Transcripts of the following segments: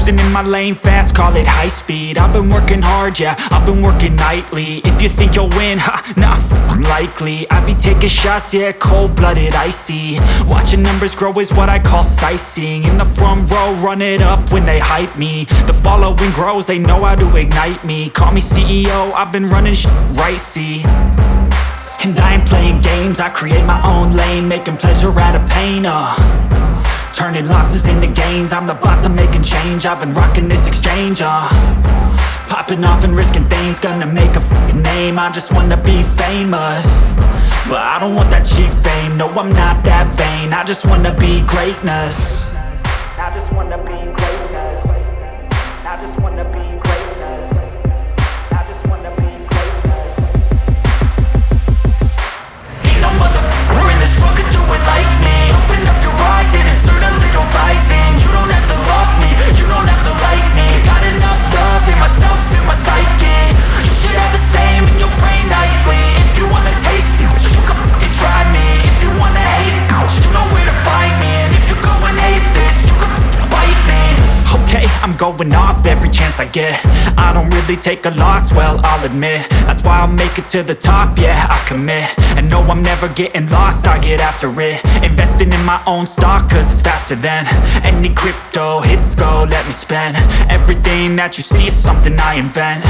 cruising in my lane fast, call it high speed. I've been working hard, yeah, I've been working nightly. If you think you'll win, ha, nah, likely. I be taking shots, yeah, cold-blooded, icy. Watching numbers grow is what I call sightseeing. In the front row, run it up when they hype me. The following grows, they know how to ignite me. Call me CEO, I've been running right, see. And I ain't playing games, I create my own lane, making pleasure out of pain, turning losses into gains. I'm the boss, I'm making change. I've been rocking this exchange, popping off and risking things. Gonna make a f***ing name. I just wanna be famous, but I don't want that cheap fame. No, I'm not that vain. I just wanna be greatness. I just wanna be greatness. I just wanna be greatness. I just wanna be greatness. Ain't no motherfucker in this world could do it like me. Open up your eyes and insert a little rising. You don't have to love me, you don't have to like me. Got enough love in myself, in my psyche. You should have the same in your brain nightly. If you wanna taste me, you can fucking try me. If you wanna hate me, you know where to find me. And if you go and hate this, you can fucking bite me. Okay, I'm going off every chance I get. I don't really take a loss, well, I'll admit. That's why I'll make it to the top, yeah, I commit. And no, I'm never getting lost, I get after it. Investing in my own stock, cause it's faster than any crypto hits go, let me spend. Everything that you see is something I invent,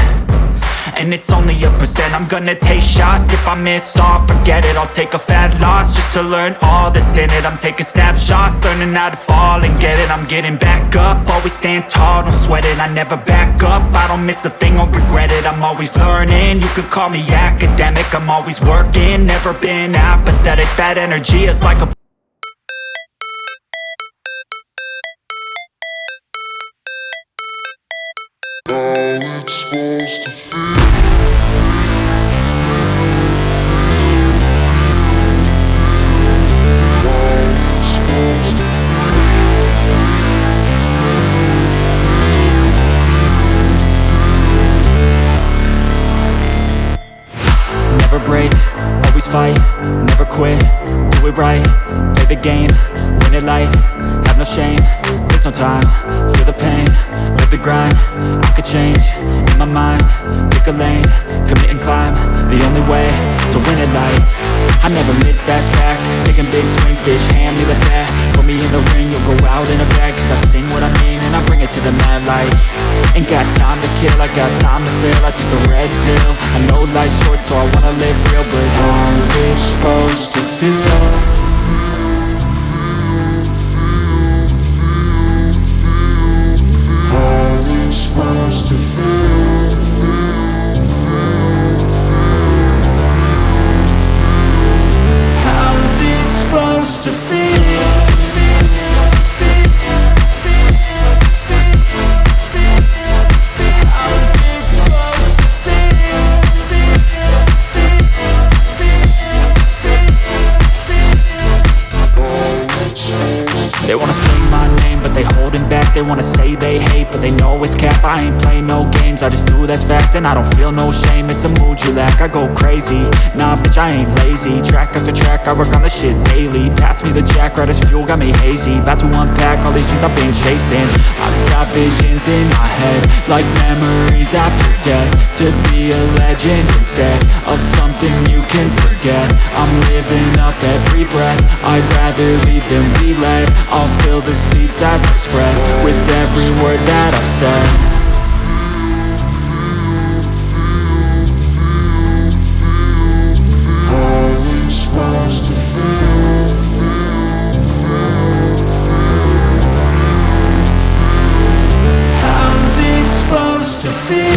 and it's only a percent. I'm gonna take shots, if I miss all, forget it. I'll take a fat loss just to learn all that's in it. I'm taking snapshots, learning how to fall and get it. I'm getting back up, always stand tall, don't sweat it. I never back up, I don't miss a thing or regret it. I'm always learning, you could call me academic. I'm always working, never been apathetic. That energy is like a break, always fight, never quit, do it right, play the game, win it life, have no shame, there's no time, feel the pain, live the grind, I could change, in my mind, pick a lane, commit and climb, the only way to win at life. I never miss, that's fact, taking big swings, bitch, hand me the bat, put me in the ring, you'll go out in a bag, cause I sing what I mean and I bring it to the mad light. Ain't got time to kill, I got time to feel, I took the red pill, I know life's short so I wanna live real, but how's it supposed to feel? How's it supposed to feel? How's it supposed to feel? They wanna say my name, but they holding back. They wanna say they hate, but they know it's cap. I ain't play no games, I just do that's fact. And I don't feel no shame, it's a mood you lack. I go crazy, nah bitch I ain't lazy. Track after track, I work on this shit daily. Pass me the jack, right as fuel, got me hazy. About to unpack all these things I've been chasing. I've got visions in my head, like memories after death. To be a legend instead of something you can forget. I'm living up every breath, I'd rather lead than be led. I'll fill the seats as I spread with every word that I've said. How's it supposed to feel? How's it supposed to feel?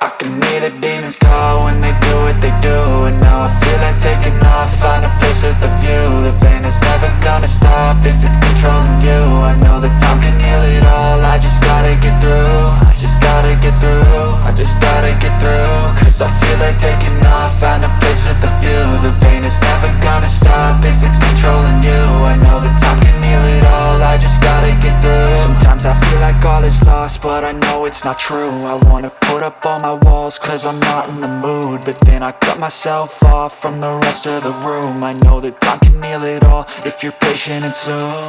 I can hear the demons call when they do what they do. And now I feel like taking off, find a place with a view. The pain is never gonna stop if it's controlling you. I know that time can heal it all, I just gotta get through. I just gotta get through, I just gotta get through. Cause I feel like taking off, find a place with a view. The pain is never gonna stop if it's controlling you. I know that time can heal it all, I just gotta get through. Sometimes I feel like all is lost, but I know it's not true. I wanna put up all my walls cause I'm not in the mood, but then I cut myself off from the rest of the room. I know that time can heal it all if you're patient and soon.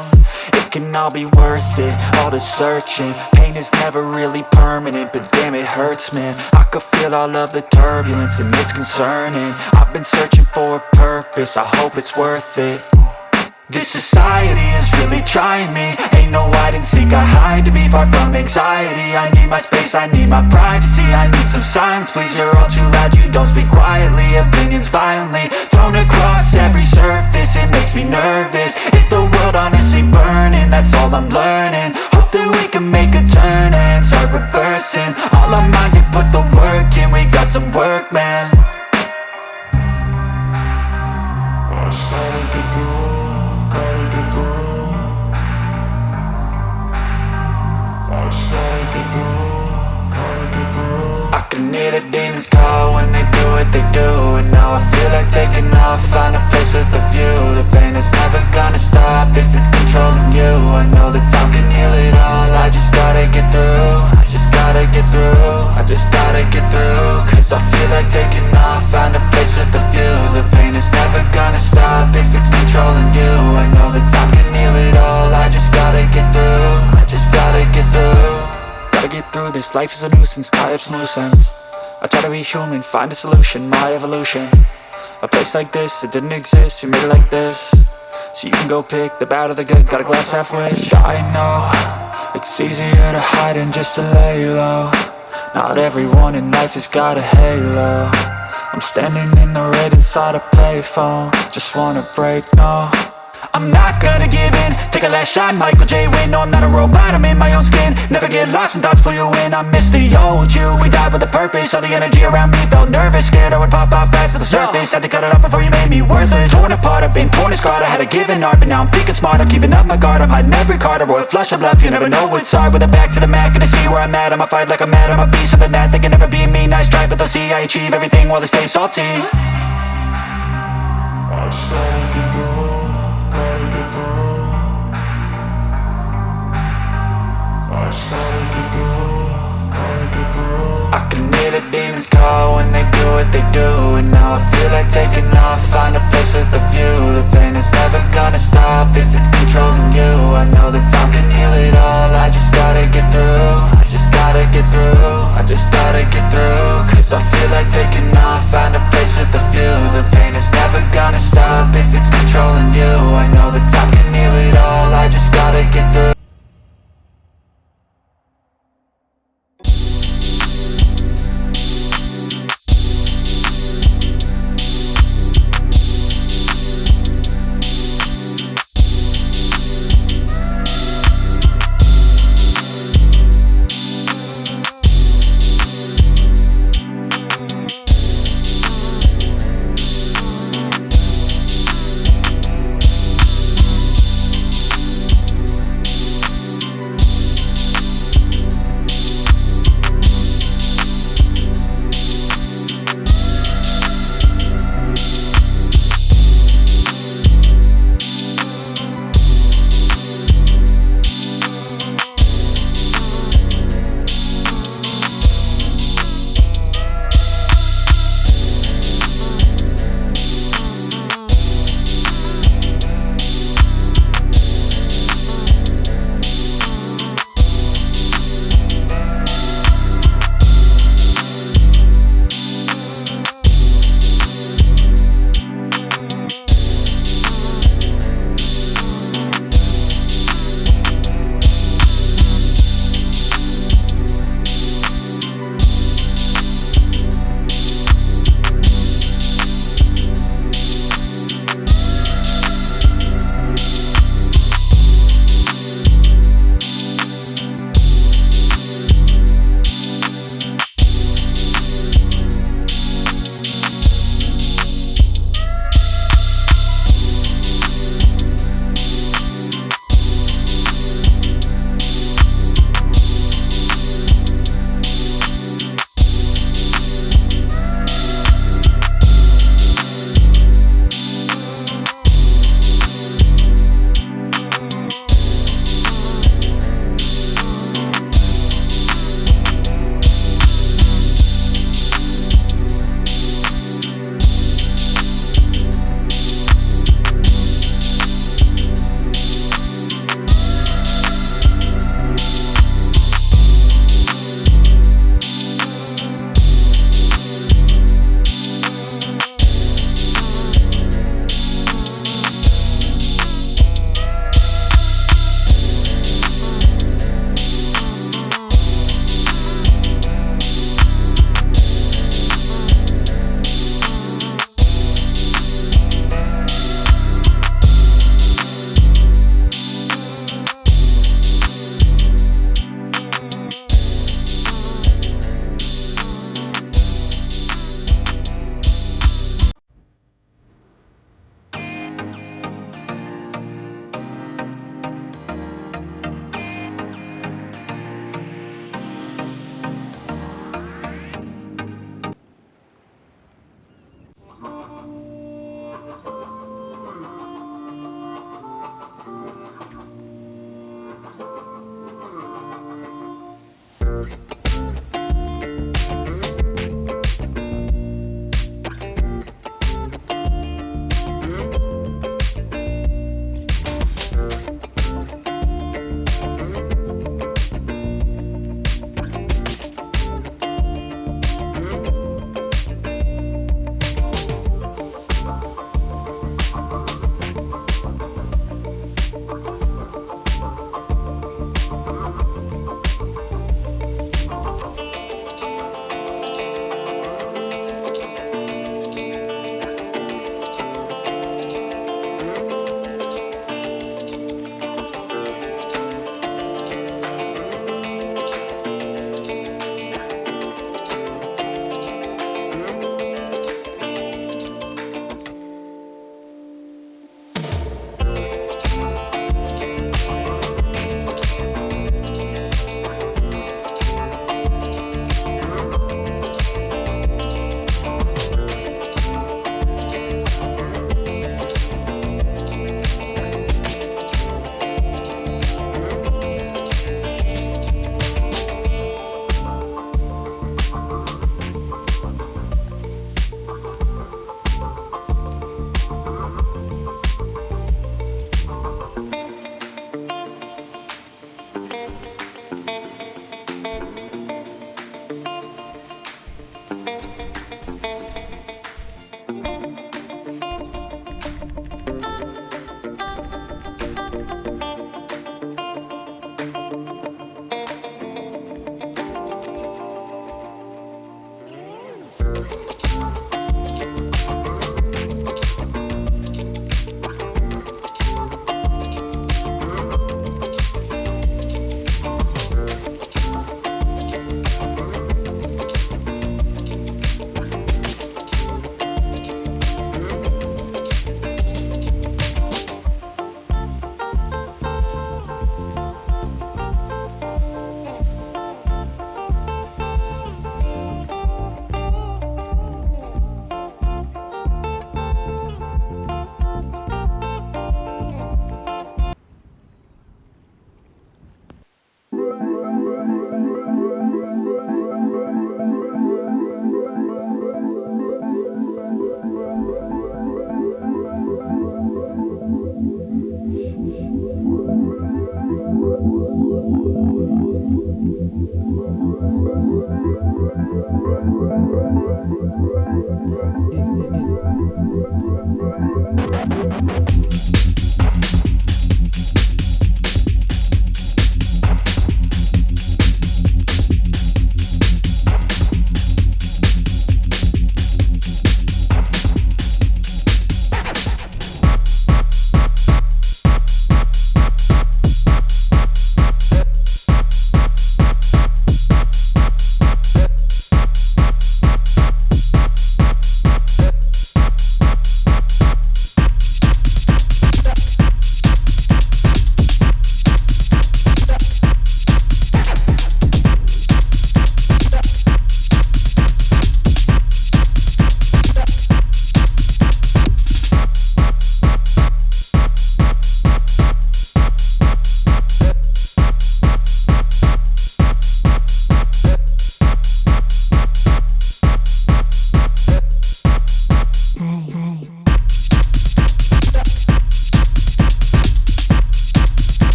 It can all be worth it, all the searching. Pain is never really permanent, but damn it hurts, man. I could feel all of the turbulence and it's concerning. I've been searching for a purpose, I hope it's worth it. This society is really trying me. Ain't no hide and seek, I hide to be far from anxiety. I need my space, I need my privacy. I need some silence, please, you're all too loud. You don't speak quietly, opinions violently thrown across every surface. It makes me nervous, it's the world honestly burning. That's all I'm learning, hope that we can make a turn and start reversing. All our minds, we put the work in, we got some work, man. I started to go. I can hear the demons call when they do what they do. And now I feel like taking off, find a place with a view. The pain is never gonna stop if it's controlling you. I know that time can heal it all, I just gotta get through. I just gotta get through, I just gotta get through. Cause I feel like taking off, find a place with a view. The pain is never gonna stop if it's controlling you. I know that time can heal it all, I just gotta get through. I just gotta get through. Gotta get through this, life is a nuisance, tie up some loose ends. I try to be human, find a solution, my evolution. A place like this, it didn't exist, we made it like this. So you can go pick the bad or the good, got a glass halfway. I know, it's easier to hide than just to lay low. Not everyone in life has got a halo. I'm standing in the red inside a payphone, just wanna break, no. I'm not gonna give in, take a last shot, Michael J. Win. No, I'm not a robot, I'm in my own skin. Never get lost when thoughts pull you in. I miss the old you, we died with a purpose. All the energy around me felt nervous, scared I would pop off fast to the surface. Had to cut it off before you made me worthless. Torn apart, I've been torn and scarred. I had a given art, but now I'm thinking smart. I'm keeping up my guard, I'm hiding every card. A royal flush of love, you never know what's hard. With a back to the mat, gonna see where I'm at. I'ma fight like I'm mad, I'ma be something that they can never be me. Nice try, but they'll see I achieve everything while they stay salty. I started to go, gotta get through. I started to go, gotta get through. I can hear the demons call when they do what they do. And now I feel like taking off, find a place with a view. The pain is never gonna stop if it's controlling you. I know that time can heal it all, I just gotta get through. I just gotta get through, I just gotta get through. Cause I feel like taking off, find a place with a view. The pain is never gonna stop if it's controlling you. I know that time can heal it all, I just gotta get through.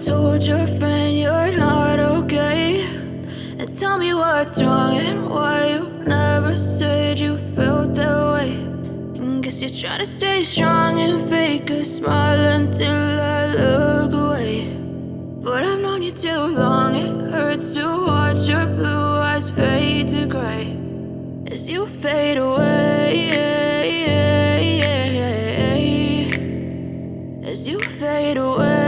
told your friend you're not okay, and tell me what's wrong and why you never said you felt that way. And guess you're trying to stay strong and fake a smile until I look away. But I've known you too long, it hurts to watch your blue eyes fade to gray as you fade away, as you fade away.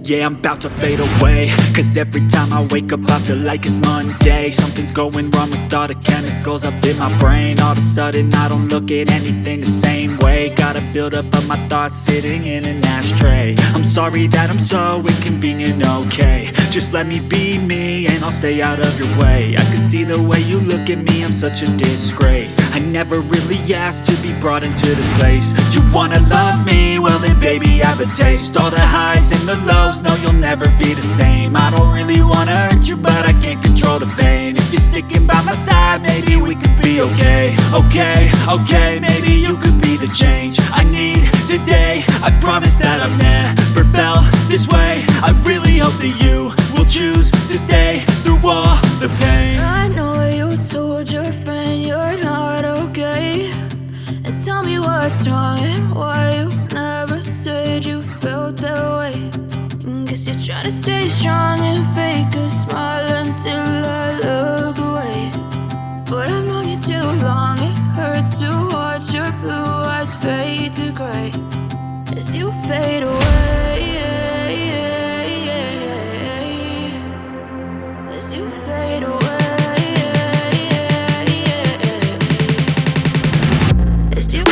Yeah, I'm about to fade away, cause every time I wake up I feel like it's Monday. Something's going wrong with all the chemicals up in my brain. All of a sudden I don't look at anything the same way. Gotta build up of my thoughts sitting in an ashtray. I'm sorry that I'm so inconvenient, okay. Just let me be me and I'll stay out of your way. I can see the way you look at me, I'm such a disgrace. I never really asked to be brought into this place. You wanna love me? Well then baby I have a taste. All the highs and the lows, no you'll never be the same. I don't really wanna hurt you but I can't control the pain. If you're sticking by my side maybe we could be okay. Okay, maybe you could be the change I need today. I promise that I've never felt this way. I really hope that you will choose to stay through all the pain. I know you told your friend you're not okay, and tell me what's wrong and why you never said you felt that way. And guess you're trying to stay strong and fake a smile until I look away. But I've known you too long, it hurts to watch your blue eyes fade to gray as you fade away, as you fade away, as you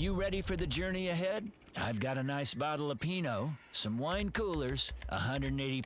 you ready for the journey ahead? I've got a nice bottle of Pinot, some wine coolers, 180...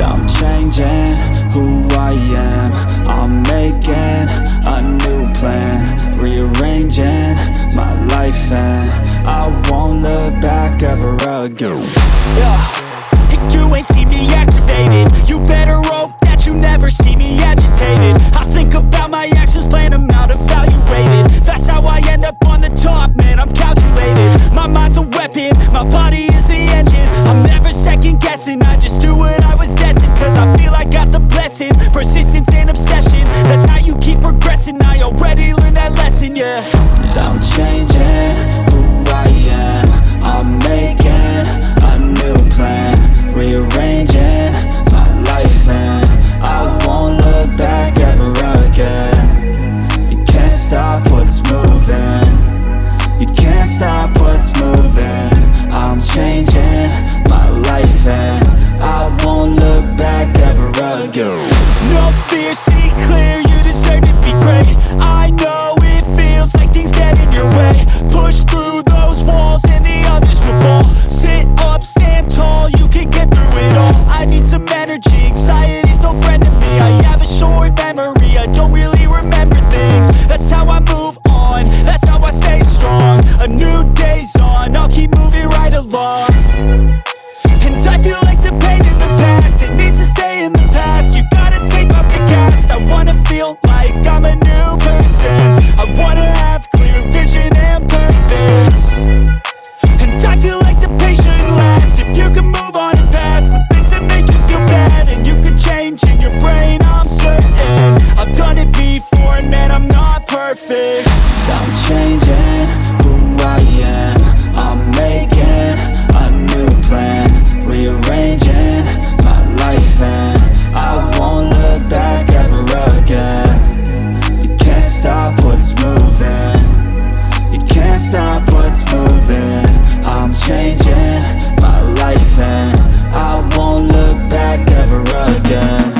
I'm changing who I am. I'm making a new plan, rearranging my life, and I won't look back ever again. Yeah, you ain't see me activated. You better hope that you never see me agitated. I think about my actions, plan them out, evaluated. That's how I end up on the top, man, I'm calculated. My mind's a weapon, my body is the engine. I'm never second guessing, I just do what I was destined. Cause I feel I got the blessing, persistence and obsession. That's how you keep progressing, I already learned that lesson, yeah. I'm changing who I am. I'm making a new plan, rearranging my life, and I won't look back ever again. You can't stop what's moving. You can't stop what's moving. I'm changing my life, and I won't look back ever again. No fear, see clear, you deserve to be great. I know it feels like things get in your way. Push through those walls and the others will fall. Sit up, stand tall, you can get through it all. I need some energy, anxiety's no friend to me. I have a short memory, I don't really remember things. That's how I move on, that's how I stay strong. A new day's on, I'll keep moving right along. And I feel like the pain in the past, it needs to stay in the past. You gotta take off the cast. I wanna feel like I'm a new person. I wanna have clear vision and purpose. And I feel like the pain shouldn't last. If you can move on and past the things that make you feel bad, and you can change in your brain, I'm certain. I've done it before, and man, I'm not perfect. I'm changing who I am. I'm making a new plan, rearranging my life, and I won't look back ever again. You can't stop what's moving. You can't stop what's moving. I'm changing my life, and I won't look back ever again.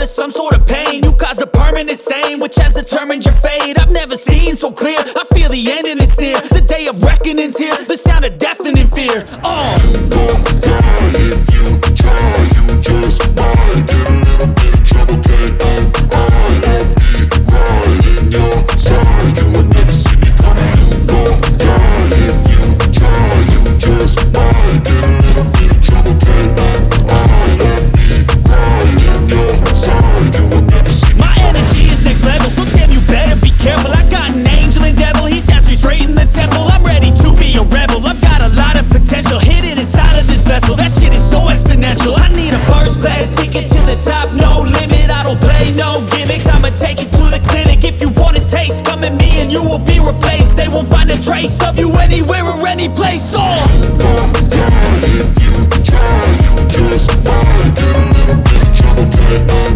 Some sort of pain, you caused a permanent stain, which has determined your fate. I've never seen so clear, I feel the end and it's near. The day of reckoning's here, the sound of deafening fear. You won't die if you try, you just might get a little bit of trouble, K-N-I-F-E, right in your side. You will never see me coming. You won't die if you try, you just might get a little bit of trouble, K-N-I-F-E, right in your side. My energy is next level, so damn you better be careful. I got an angel and devil, he stabs me straight in the temple. I'm ready to be a rebel, I've got a lot of potential hidden inside of this vessel. That shit is so exponential. I need a first class ticket to the top, no limit. I don't play no gimmicks, I'ma take you to the clinic. If you want a taste, come at me and you will be replaced. They won't find a trace of you anywhere or any place. You won't die if you try, you just might get a little bit of trouble,